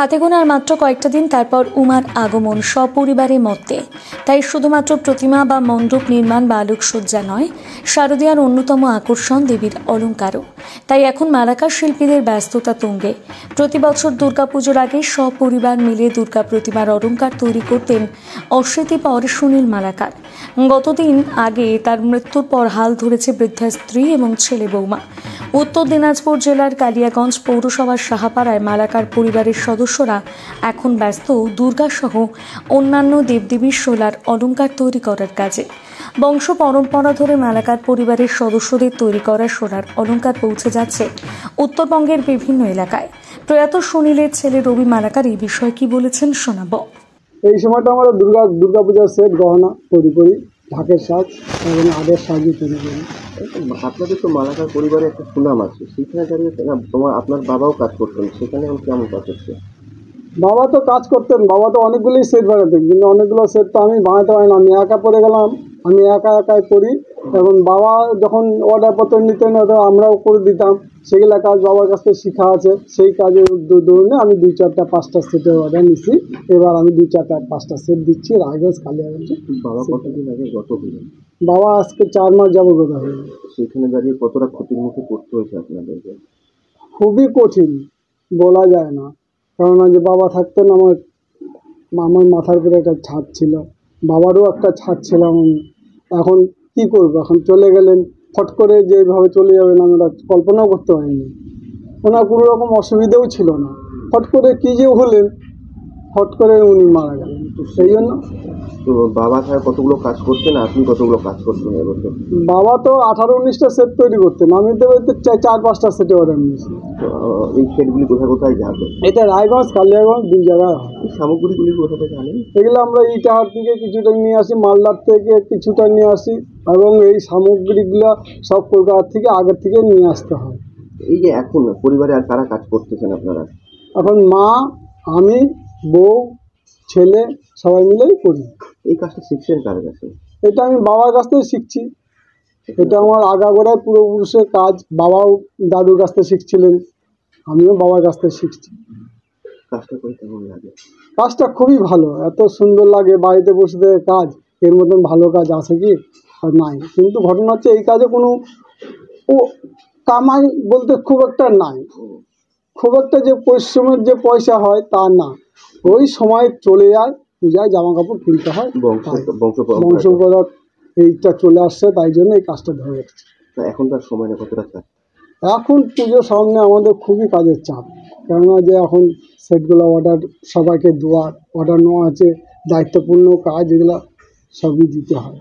হাতে গোনার মাত্র কয়েকটা দিন তারপর উমার আগমন সপরিবারে মর্তে। তাই শুধুমাত্র প্রতিমা বা মণ্ডপ নির্মাণ বা আলোকসজ্জা নয়, শারদীয়ার অন্যতম আকর্ষণ দেবীর অলঙ্কারও। তাই এখন মালাকার শিল্পীদের ব্যস্ততা তুঙ্গে। প্রতি বছর দুর্গাপুজোর আগে সপরিবার মিলে দুর্গা প্রতিমার অলঙ্কার তৈরি করতেন অশীতিপর সুনীল মালাকার। গতদিন আগে তার মৃত্যুর পর হাল ধরেছে বৃদ্ধা স্ত্রী এবং ছেলে বৌমা। উত্তর দিনাজপুর জেলার কালিয়াগঞ্জ পৌরসভার সাহাপাড়ায় মালাকার পরিবারের সদস্যরা এখন ব্যস্ত দুর্গাসহ অন্যান্য দেবদেবীর শোলার অলঙ্কার তৈরি করার কাজে। বংশ পরম্পরা ধরে মালাকার পরিবারের সদস্যদের তৈরি করা শোলার অলঙ্কার পৌঁছে যাচ্ছে উত্তরবঙ্গের বিভিন্ন এলাকায়। প্রয়াত সুনীলের ছেলে রবি মালাকার এই বিষয়ে কি বলেছেন শোনাব। এই সময়টা আমরা দুর্গাপূজার সেট গহনা তৈরি করি, ঢাকের সাজ এবং আদের সাজও তৈরি করি। আপনাদের তো মালাকার পরিবারে একটা সুনাম আছে, সেখানে দাঁড়িয়ে আপনার বাবাও কাজ করতেন, সেখানে এখন কেমন কাজ হচ্ছে? বাবা তো কাজ করতেন, বাবা তো অনেকগুলোই সেট বানাতেন, কিন্তু অনেকগুলো সেট তো আমি বানাতে পারি না, আমি একা পড়ে গেলাম, আমি একাই করি। এখন বাবা যখন অর্ডারপত্র নিতেন আমরাও করে দিতাম, সেগুলো কাজ বাবার কাছ থেকে শেখা আছে। সেই কাজের দৌড়ে আমি 2-4-5টা সেটের অর্ডার নিছি। এবার আমি 2-4-5টা সেট দিচ্ছি রায়গঞ্জ কালিয়াগঞ্জে। বাবা কতদিন আগে গত হলেন? বাবা আজকে 4 মাস যাবো গত হয়ে। সেখানে দাঁড়িয়ে কতটা ক্ষতির মুখে পড়তে হয়েছে আপনাদেরকে? খুবই কঠিন, বলা যায় না। কেননা যে বাবা থাকতেন আমার মাথার উপরে একটা ছাদ ছিল, বাবারও একটা ছাদ ছিল। এখন কি করবো, এখন চলে গেলেন, ফট করে যেভাবে চলে যাবেন আমরা কল্পনাও করতে পারিনি। ওনার কোনো রকম অসুবিধাও ছিল না, ফট করে কী যে হলেন, ফট করে উনি মারা গেলেন। তো সেই জন্য তো বাবা স্যার কতগুলো কাজ করতেন, আপনি কতগুলো কাজ করতেন এবছর? বাবা তো 18-19টা সেট তৈরি করতেন, আমি তো 4-5টা সেটে অর্ডার নিয়েছি। এই সেটগুলি কোথায় কোথায় যাবে? এটা রায়গঞ্জ কালিয়াগঞ্জ 2 জায়গায় হয়। এই সামগ্রীগুলি কোথা থেকে আনেন? এগুলো আমরা ইটাহার থেকে কিছুটা নিয়ে আসি, মালদার থেকে কিছুটা নিয়ে আসি, এবং এই সামগ্রীগুলো সব কলকাতা থেকে আগের থেকে নিয়ে আসতে হয়। এই যে এখন পরিবারে আর কারা কাজ করতেছেন আপনারা? এখন মা, আমি, বউ, ছেলে সবাই মিলেই করি। এই কাজটা শিখছেন কার কাছে? এটা আমি বাবার কাছ থেকে শিখছি। এটা আমার আগাগোড়ায় পূর্বপুরুষের কাজ। বাবাও দাদুর কাছ থেকে শিখছিলেন, আমিও বাবার কাছ থেকে শিখছি। কাজটা করে কেমন লাগে? কাজটা খুবই ভালো, এত সুন্দর লাগে। বাড়িতে বসে থেকে কাজ, এর মতন ভালো কাজ আছে কি? আর নাই। কিন্তু ঘটনা হচ্ছে এই কাজে কোনো কামাই বলতে খুব একটা নাই, খুব একটা যে পরিশ্রমের যে পয়সা হয় তা না। ওই সময় চলে যায়, পূজায় জামা কাপড় কিনতে হয়, বংশপরম্পরা এইটা চলে আসছে, তাই জন্য এই কাজটা ধরে রেখেছে। এখনকার সময় না কতটা চাপ? এখন পুজোর সামনে আমাদের খুবই কাজের চাপ, কেননা যে এখন সেটগুলো অর্ডার সবাইকে দেওয়ার, অর্ডার নেওয়া আছে, দায়িত্বপূর্ণ কাজ, এগুলো সবই দিতে হয়।